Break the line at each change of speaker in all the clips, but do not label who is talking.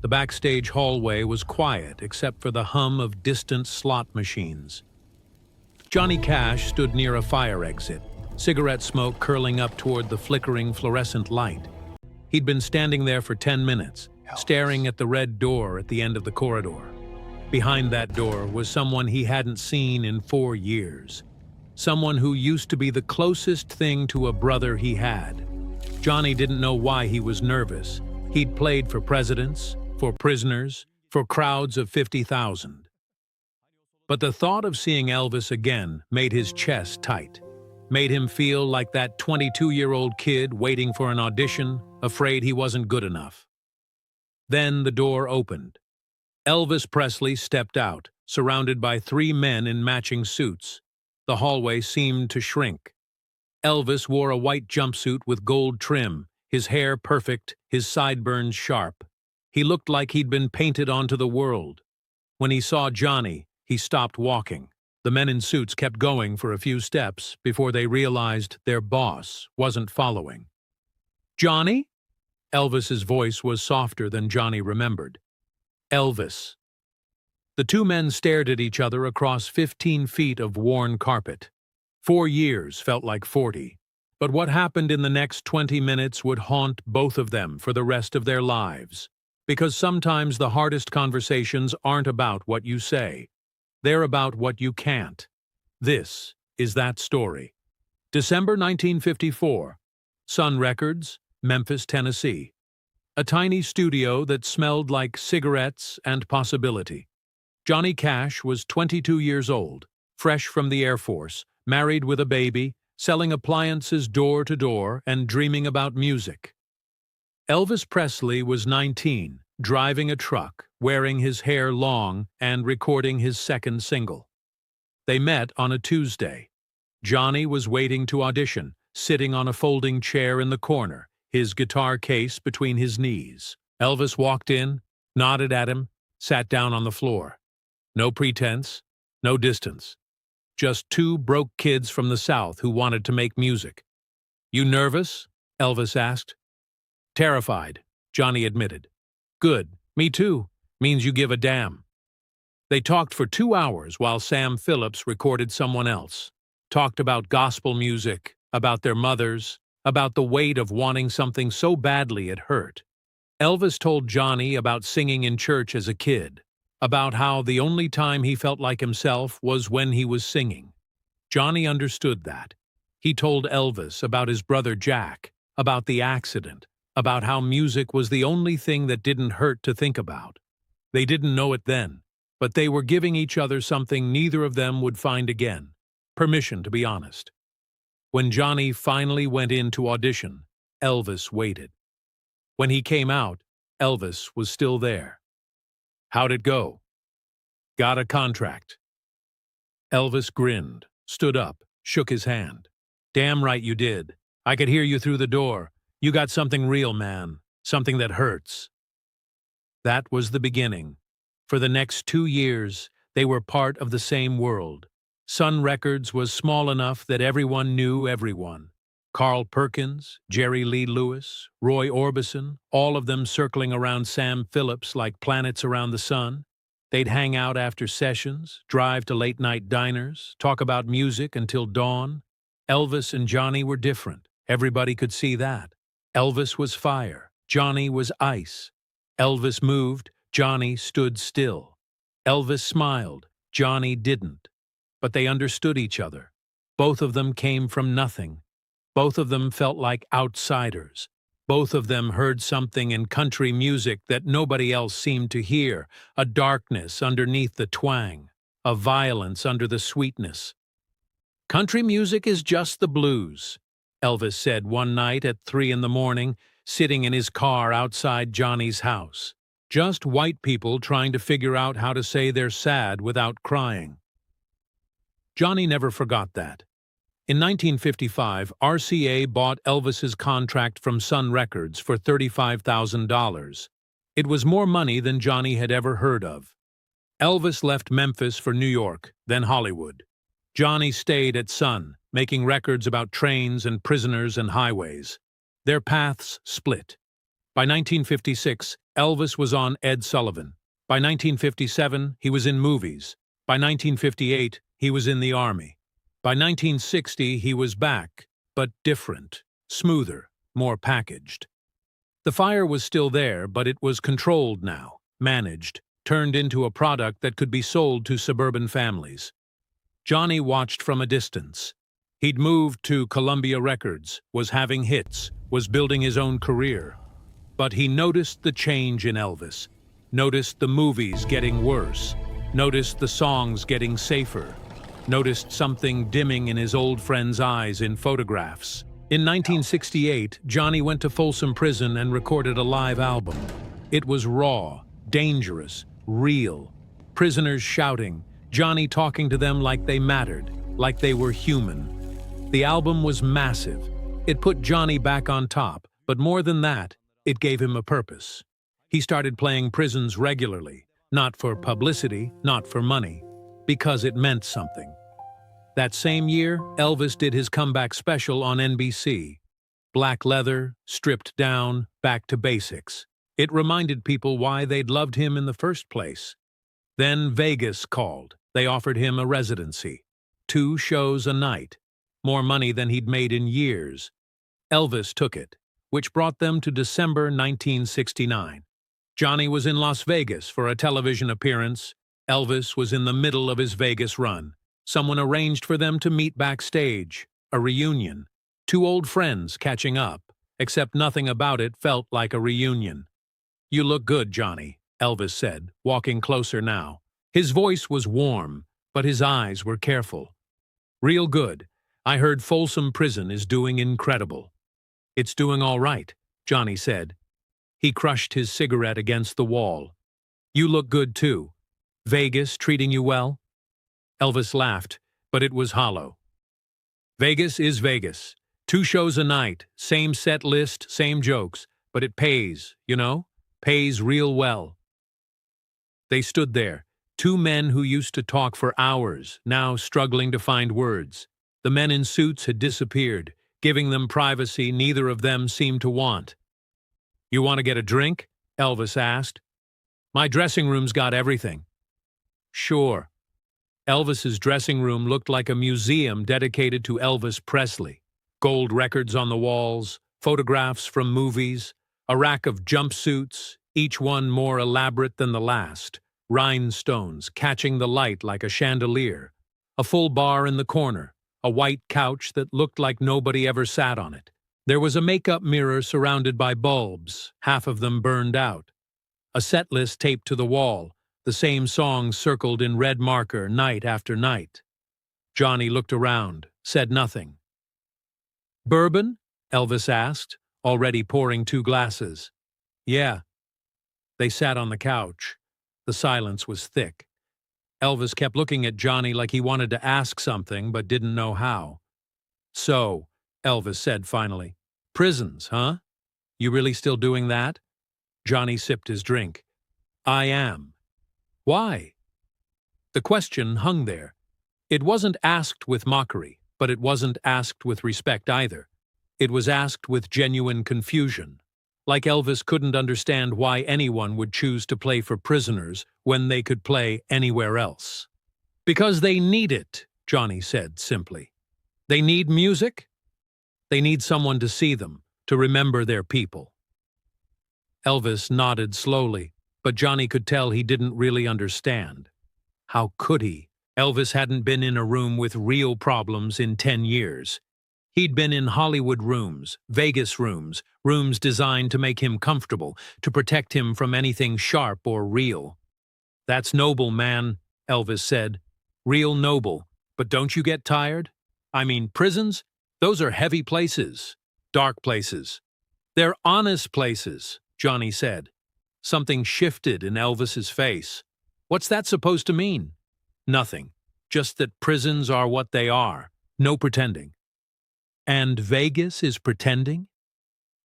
The backstage hallway was quiet except for the hum of distant slot machines. Johnny Cash stood near a fire exit, cigarette smoke curling up toward the flickering fluorescent light. He'd been standing there for 10 minutes, staring at the red door at the end of the corridor. Behind that door was someone he hadn't seen in 4 years. Someone who used to be the closest thing to a brother he had. Johnny didn't know why he was nervous. He'd played for presidents, for prisoners, for crowds of 50,000. But the thought of seeing Elvis again made his chest tight, made him feel like that 22-year-old kid waiting for an audition, afraid he wasn't good enough. Then the door opened. Elvis Presley stepped out, surrounded by 3 men in matching suits. The hallway seemed to shrink. Elvis wore a white jumpsuit with gold trim, his hair perfect, his sideburns sharp. He looked like he'd been painted onto the world. When he saw Johnny, he stopped walking. The men in suits kept going for a few steps before they realized their boss wasn't following. "Johnny?" Elvis's voice was softer than Johnny remembered. "Elvis." The 2 men stared at each other across 15 feet of worn carpet. 4 years felt like 40. But what happened in the next 20 minutes would haunt both of them for the rest of their lives. Because sometimes the hardest conversations aren't about what you say. They're about what you can't. This is that story. December 1954. Sun Records, Memphis, Tennessee. A tiny studio that smelled like cigarettes and possibility. Johnny Cash was 22 years old, fresh from the Air Force, married with a baby, selling appliances door to door and dreaming about music. Elvis Presley was 19, driving a truck, wearing his hair long and recording his second single. They met on a Tuesday. Johnny was waiting to audition, sitting on a folding chair in the corner, his guitar case between his knees. Elvis walked in, nodded at him, sat down on the floor. No pretense, no distance. Just 2 broke kids from the South who wanted to make music. "You nervous?" Elvis asked. "Terrified," Johnny admitted. "Good, me too. Means you give a damn." They talked for 2 hours while Sam Phillips recorded someone else. Talked about gospel music, about their mothers, about the weight of wanting something so badly it hurt. Elvis told Johnny about singing in church as a kid, about how the only time he felt like himself was when he was singing. Johnny understood that. He told Elvis about his brother Jack, about the accident, about how music was the only thing that didn't hurt to think about. They didn't know it then, but they were giving each other something neither of them would find again: permission to be honest. When Johnny finally went in to audition, Elvis waited. When he came out, Elvis was still there. "How'd it go?" "Got a contract." Elvis grinned, stood up, shook his hand. "Damn right you did. I could hear you through the door. You got something real, man. Something that hurts." That was the beginning. For the next 2 years, they were part of the same world. Sun Records was small enough that everyone knew everyone. Carl Perkins, Jerry Lee Lewis, Roy Orbison, all of them circling around Sam Phillips like planets around the sun. They'd hang out after sessions, drive to late-night diners, talk about music until dawn. Elvis and Johnny were different. Everybody could see that. Elvis was fire. Johnny was ice. Elvis moved. Johnny stood still. Elvis smiled. Johnny didn't. But they understood each other. Both of them came from nothing. Both of them felt like outsiders. Both of them heard something in country music that nobody else seemed to hear, a darkness underneath the twang, a violence under the sweetness. "Country music is just the blues," Elvis said one night at 3 a.m, sitting in his car outside Johnny's house. "Just white people trying to figure out how to say they're sad without crying." Johnny never forgot that. In 1955, RCA bought Elvis's contract from Sun Records for $35,000. It was more money than Johnny had ever heard of. Elvis left Memphis for New York, then Hollywood. Johnny stayed at Sun, making records about trains and prisoners and highways. Their paths split. By 1956, Elvis was on Ed Sullivan. By 1957, he was in movies. By 1958, he was in the Army. By 1960, he was back, but different, smoother, more packaged. The fire was still there, but it was controlled now, managed, turned into a product that could be sold to suburban families. Johnny watched from a distance. He'd moved to Columbia Records, was having hits, was building his own career. But he noticed the change in Elvis, noticed the movies getting worse, noticed the songs getting safer, noticed something dimming in his old friend's eyes in photographs. In 1968, Johnny went to Folsom Prison and recorded a live album. It was raw, dangerous, real. Prisoners shouting, Johnny talking to them like they mattered, like they were human. The album was massive. It put Johnny back on top, but more than that, it gave him a purpose. He started playing prisons regularly, not for publicity, not for money, because it meant something. That same year, Elvis did his comeback special on NBC. Black leather, stripped down, back to basics. It reminded people why they'd loved him in the first place. Then Vegas called. They offered him a residency. 2 shows a night. More money than he'd made in years. Elvis took it, which brought them to December 1969. Johnny was in Las Vegas for a television appearance. Elvis was in the middle of his Vegas run. Someone arranged for them to meet backstage, a reunion. 2 old friends catching up, except nothing about it felt like a reunion. "You look good, Johnny," Elvis said, walking closer now. His voice was warm, but his eyes were careful. "Real good. I heard Folsom Prison is doing incredible." "It's doing all right," Johnny said. He crushed his cigarette against the wall. "You look good, too. Vegas treating you well?" Elvis laughed, but it was hollow. "Vegas is Vegas. 2 shows a night, same set list, same jokes, but it pays, you know? Pays real well." They stood there, 2 men who used to talk for hours, now struggling to find words. The men in suits had disappeared, giving them privacy neither of them seemed to want. "You want to get a drink?" Elvis asked. "My dressing room's got everything." "Sure." Elvis's dressing room looked like a museum dedicated to Elvis Presley. Gold records on the walls, photographs from movies, a rack of jumpsuits, each one more elaborate than the last, rhinestones catching the light like a chandelier, a full bar in the corner, a white couch that looked like nobody ever sat on it. There was a makeup mirror surrounded by bulbs, half of them burned out. A set list taped to the wall, the same songs circled in red marker night after night. Johnny looked around, said nothing. "Bourbon?" Elvis asked, already pouring 2 glasses. "Yeah." They sat on the couch. The silence was thick. Elvis kept looking at Johnny like he wanted to ask something but didn't know how. "So," Elvis said finally, "prisons, huh? You really still doing that?" Johnny sipped his drink. "I am." "Why?" The question hung there. It wasn't asked with mockery, but it wasn't asked with respect either. It was asked with genuine confusion. Like Elvis couldn't understand why anyone would choose to play for prisoners when they could play anywhere else. "Because they need it," Johnny said simply. "They need music. They need someone to see them, to remember their people." Elvis nodded slowly, but Johnny could tell he didn't really understand. How could he? Elvis hadn't been in a room with real problems in 10 years. He'd been in Hollywood rooms, Vegas rooms, rooms designed to make him comfortable, to protect him from anything sharp or real. "That's noble, man," Elvis said. "Real noble. But don't you get tired? I mean, prisons? Those are heavy places. Dark places." "They're honest places," Johnny said. Something shifted in Elvis's face. "What's that supposed to mean?" "Nothing. Just that prisons are what they are. No pretending." "And Vegas is pretending?"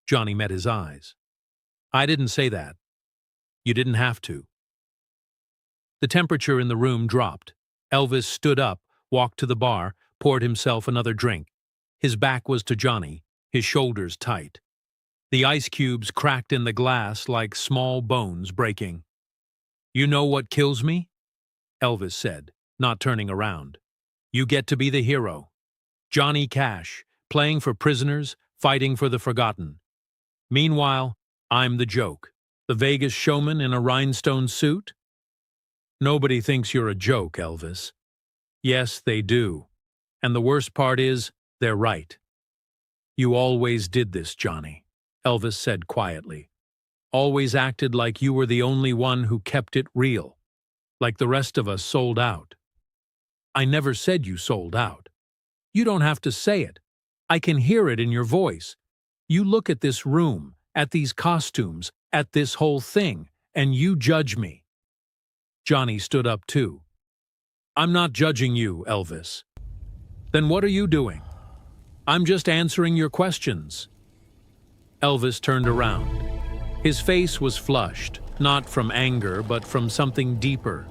Johnny met his eyes. "I didn't say that. You didn't have to." The temperature in the room dropped. Elvis stood up, walked to the bar, poured himself another drink. His back was to Johnny, his shoulders tight. The ice cubes cracked in the glass like small bones breaking. "You know what kills me?" Elvis said, not turning around. "You get to be the hero. Johnny Cash, playing for prisoners, fighting for the forgotten. Meanwhile, I'm the joke, the Vegas showman in a rhinestone suit." "Nobody thinks you're a joke, Elvis." "Yes, they do. And the worst part is, they're right." "You always did this, Johnny," Elvis said quietly. "Always acted like you were the only one who kept it real, like the rest of us sold out." "I never said you sold out. You don't have to say it. I can hear it in your voice. You look at this room, at these costumes, at this whole thing, and you judge me." Johnny stood up too. "I'm not judging you, Elvis." "Then what are you doing?" "I'm just answering your questions." Elvis turned around. His face was flushed, not from anger, but from something deeper.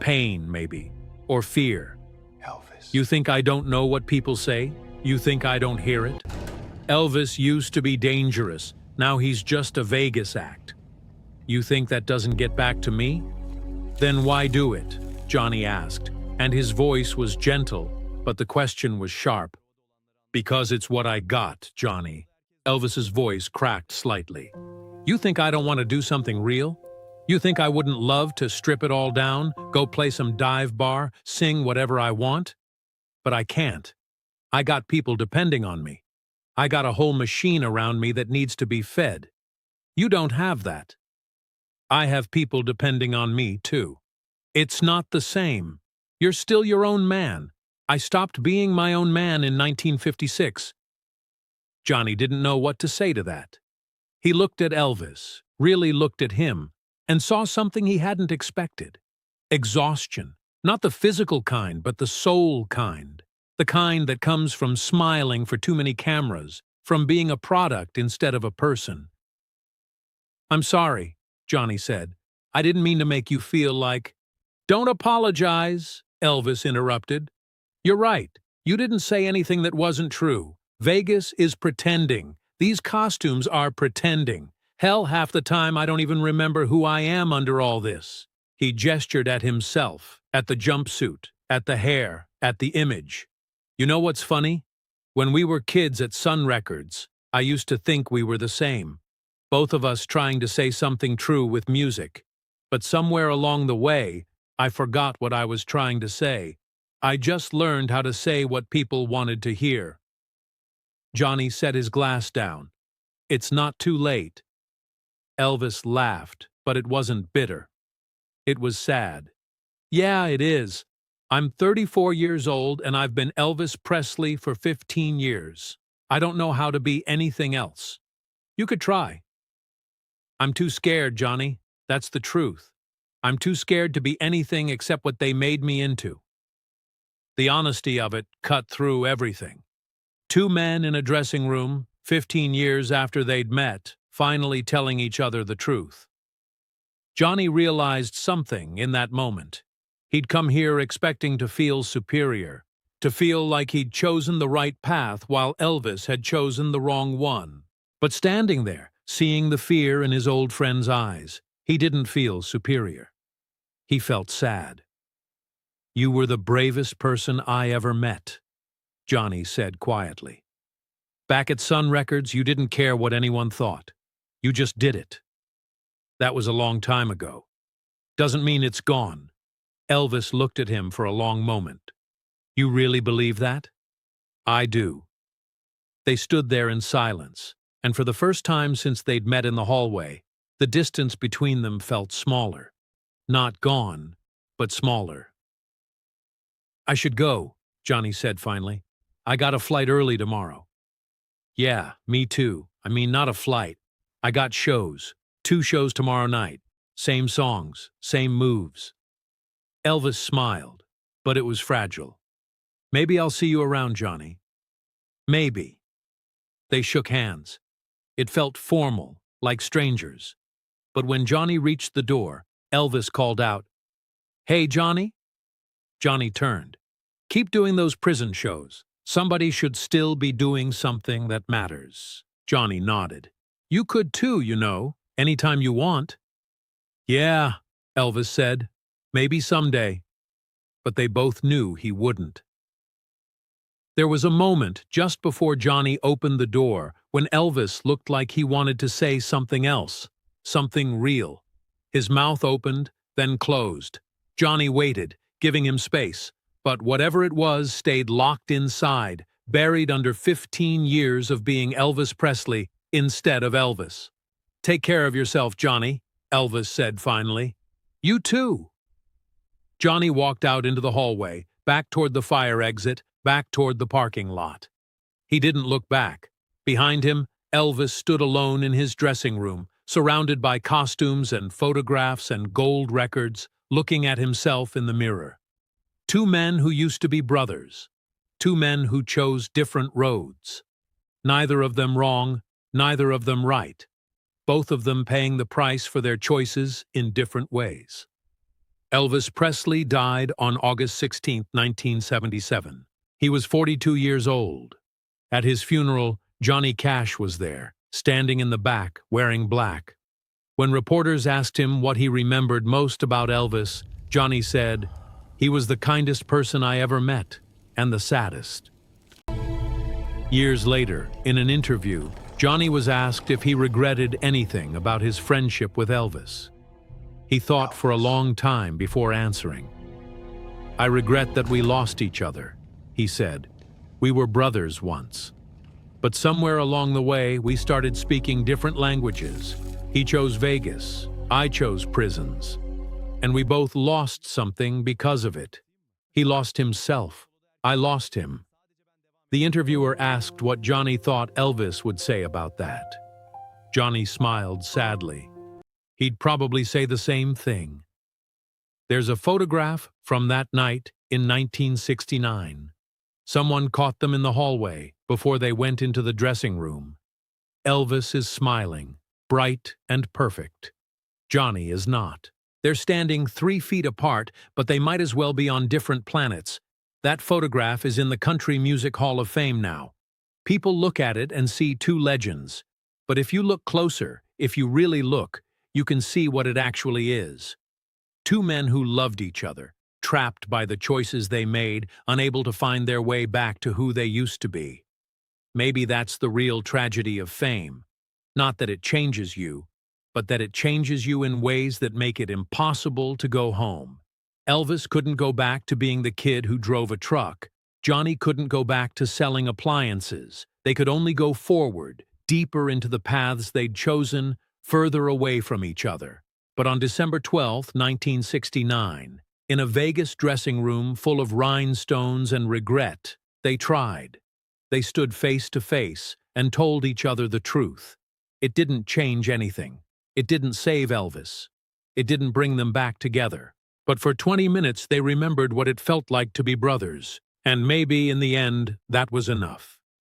Pain, maybe, or fear.
Elvis.
"You think I don't know what people say? You think I don't hear it? Elvis used to be dangerous. Now he's just a Vegas act. You think that doesn't get back to me? Then why do it?" Johnny asked, and his voice was gentle, but the question was sharp. "Because it's what I got, Johnny." Elvis's voice cracked slightly. "You think I don't want to do something real? You think I wouldn't love to strip it all down, go play some dive bar, sing whatever I want? But I can't. I got people depending on me. I got a whole machine around me that needs to be fed. You don't have that. I have people depending on me, too. It's not the same. You're still your own man. I stopped being my own man in 1956. Johnny didn't know what to say to that. He looked at Elvis, really looked at him, and saw something he hadn't expected. Exhaustion. Not the physical kind, but the soul kind. The kind that comes from smiling for too many cameras, from being a product instead of a person. "I'm sorry," Johnny said. "I didn't mean to make you feel like—" "Don't apologize," Elvis interrupted. "You're right. You didn't say anything that wasn't true. Vegas is pretending. These costumes are pretending. Hell, half the time I don't even remember who I am under all this." He gestured at himself, at the jumpsuit, at the hair, at the image. "You know what's funny? When we were kids at Sun Records, I used to think we were the same. Both of us trying to say something true with music. But somewhere along the way, I forgot what I was trying to say. I just learned how to say what people wanted to hear." Johnny set his glass down. "It's not too late." Elvis laughed, but it wasn't bitter. It was sad. "Yeah, it is. I'm 34 years old and I've been Elvis Presley for 15 years. I don't know how to be anything else. You could try." "I'm too scared, Johnny. That's the truth. I'm too scared to be anything except what they made me into." The honesty of it cut through everything. Two men in a dressing room, 15 years after they'd met, finally telling each other the truth. Johnny realized something in that moment. He'd come here expecting to feel superior, to feel like he'd chosen the right path while Elvis had chosen the wrong one. But standing there, seeing the fear in his old friend's eyes, he didn't feel superior. He felt sad. "You were the bravest person I ever met," Johnny said quietly. "Back at Sun Records, you didn't care what anyone thought. You just did it. That was a long time ago. Doesn't mean it's gone." Elvis looked at him for a long moment. "You really believe that?" "I do." They stood there in silence, and for the first time since they'd met in the hallway, the distance between them felt smaller. Not gone, but smaller. "I should go," Johnny said finally. "I got a flight early tomorrow." "Yeah, me too. I mean, not a flight. I got shows. 2 shows tomorrow night. Same songs, same moves." Elvis smiled, but it was fragile. "Maybe I'll see you around, Johnny." "Maybe." They shook hands. It felt formal, like strangers. But when Johnny reached the door, Elvis called out, "Hey, Johnny?" Johnny turned. "Keep doing those prison shows. Somebody should still be doing something that matters." Johnny nodded. You could too, you know, anytime you want. Yeah, Elvis said. Maybe someday. But they both knew he wouldn't. There was a moment just before Johnny opened the door when Elvis looked like he wanted to say something else, something real. His mouth opened, then closed. Johnny waited, giving him space, but whatever it was stayed locked inside, buried under 15 years of being Elvis Presley instead of Elvis. "Take care of yourself, Johnny," Elvis said finally. "You too." Johnny walked out into the hallway, back toward the fire exit, back toward the parking lot. He didn't look back. Behind him, Elvis stood alone in his dressing room, surrounded by costumes and photographs and gold records, looking at himself in the mirror. Two men who used to be brothers. Two men who chose different roads. Neither of them wrong, neither of them right. Both of them paying the price for their choices in different ways. Elvis Presley died on August 16, 1977. He was 42 years old. At his funeral, Johnny Cash was there, standing in the back, wearing black. When reporters asked him what he remembered most about Elvis, Johnny said, "He was the kindest person I ever met, and the saddest." Years later, in an interview, Johnny was asked if he regretted anything about his friendship with Elvis. He thought for a long time before answering. "I regret that we lost each other," he said. "We were brothers once. But somewhere along the way, we started speaking different languages. He chose Vegas, I chose prisons. And we both lost something because of it. He lost himself. I lost him." The interviewer asked what Johnny thought Elvis would say about that. Johnny smiled sadly. He'd probably say the same thing. There's a photograph from that night in 1969. Someone caught them in the hallway before they went into the dressing room. Elvis is smiling, bright and perfect. Johnny is not. They're standing 3 feet apart, but they might as well be on different planets. That photograph is in the Country Music Hall of Fame now. People look at it and see two legends. But if you look closer, if you really look, you can see what it actually is. Two men who loved each other, trapped by the choices they made, unable to find their way back to who they used to be. Maybe that's the real tragedy of fame. Not that it changes you, but that it changes you in ways that make it impossible to go home. Elvis couldn't go back to being the kid who drove a truck. Johnny couldn't go back to selling appliances. They could only go forward, deeper into the paths they'd chosen, further away from each other. But on December 12, 1969, in a Vegas dressing room full of rhinestones and regret, they tried. They stood face to face and told each other the truth. It didn't change anything. It didn't save Elvis. It didn't bring them back together. But for 20 minutes they remembered what it felt like to be brothers, and maybe in the end that was enough.